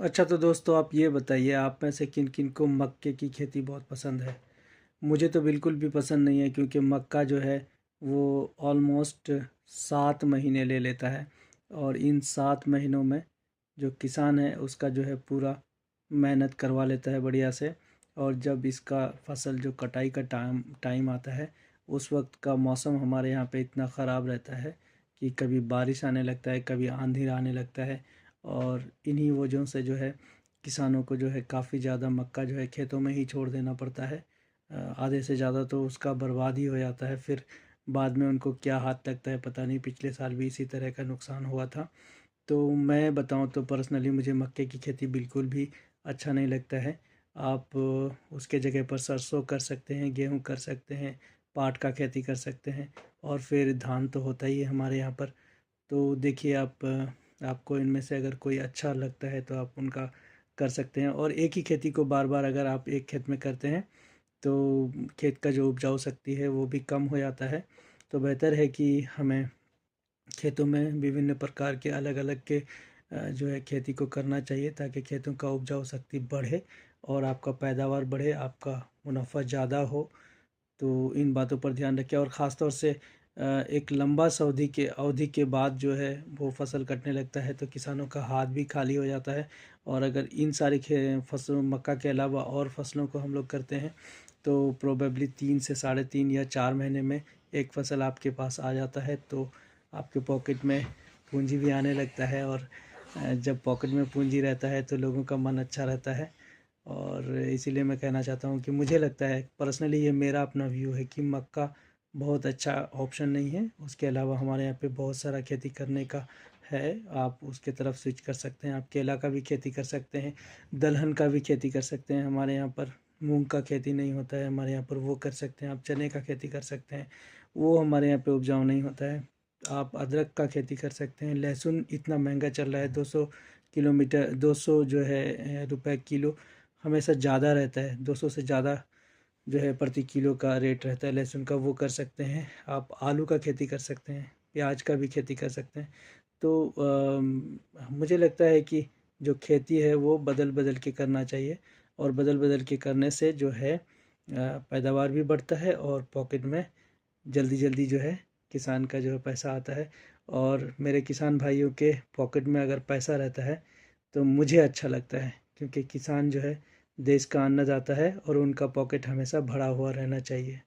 अच्छा तो दोस्तों आप ये बताइए, आप में से किन किन को मक्के की खेती बहुत पसंद है। मुझे तो बिल्कुल भी पसंद नहीं है, क्योंकि मक्का जो है वो ऑलमोस्ट 7 महीने ले लेता है। और इन 7 महीनों में जो किसान है उसका जो है पूरा मेहनत करवा लेता है बढ़िया से। और जब इसका फसल जो कटाई का टाइम टाइम आता है, उस वक्त का मौसम हमारे यहाँ पे इतना ख़राब रहता है कि कभी बारिश आने लगता है, कभी आंधी आने लगता है। और इन्हीं वजहों से जो है किसानों को जो है काफ़ी ज़्यादा मक्का जो है खेतों में ही छोड़ देना पड़ता है। आधे से ज़्यादा तो उसका बर्बाद ही हो जाता है। फिर बाद में उनको क्या हाथ लगता है पता नहीं। पिछले साल भी इसी तरह का नुकसान हुआ था। तो मैं बताऊं तो पर्सनली मुझे मक्के की खेती बिल्कुल भी अच्छा नहीं लगता है। आप उसके जगह पर सरसों कर सकते हैं, गेहूं कर सकते हैं, पाट का खेती कर सकते हैं। और फिर धान तो होता ही है हमारे यहाँ पर। तो देखिए आप, आपको इनमें से अगर कोई अच्छा लगता है तो आप उनका कर सकते हैं। और एक ही खेती को बार बार अगर आप एक खेत में करते हैं तो खेत का जो उपजाऊ शक्ति है वो भी कम हो जाता है। तो बेहतर है कि हमें खेतों में विभिन्न प्रकार के अलग अलग के जो है खेती को करना चाहिए, ताकि खेतों का उपजाऊ शक्ति बढ़े और आपका पैदावार बढ़े, आपका मुनाफा ज़्यादा हो। तो इन बातों पर ध्यान रखें। और ख़ास तौर से एक लंबा अवधि के बाद जो है वो फसल कटने लगता है तो किसानों का हाथ भी खाली हो जाता है। और अगर इन सारी फसलों मक्का के अलावा और फसलों को हम लोग करते हैं तो प्रोबेबली 3 से 3.5 या 4 महीने में एक फसल आपके पास आ जाता है। तो आपके पॉकेट में पूंजी भी आने लगता है। और जब पॉकेट में पूंजी रहता है तो लोगों का मन अच्छा रहता है। और इसीलिए मैं कहना चाहता हूँ कि मुझे लगता है पर्सनली, ये मेरा अपना व्यू है कि मक्का बहुत अच्छा ऑप्शन नहीं है। उसके अलावा हमारे यहाँ पे बहुत सारा खेती करने का है। आप उसके तरफ स्विच कर सकते हैं। आप केला का भी खेती कर सकते हैं, दलहन का भी खेती कर सकते हैं। हमारे यहाँ पर मूंग का खेती नहीं होता है, हमारे यहाँ पर वो कर सकते हैं। आप चने का खेती कर सकते हैं, वो हमारे यहाँ पे उपजाऊ नहीं होता है। आप अदरक का खेती कर सकते हैं। लहसुन इतना महंगा चल रहा है, 200 जो है रुपए किलो, हमेशा ज़्यादा रहता है। 200 से ज़्यादा जो है प्रति किलो का रेट रहता है लहसुन का, वो कर सकते हैं। आप आलू का खेती कर सकते हैं, प्याज का भी खेती कर सकते हैं। तो मुझे लगता है कि जो खेती है वो बदल बदल के करना चाहिए। और बदल बदल के करने से जो है पैदावार भी बढ़ता है और पॉकेट में जल्दी जल्दी जो है किसान का जो है पैसा आता है। और मेरे किसान भाइयों के पॉकेट में अगर पैसा रहता है तो मुझे अच्छा लगता है, क्योंकि किसान जो है देश का अन्नदाता है और उनका पॉकेट हमेशा भरा हुआ रहना चाहिए।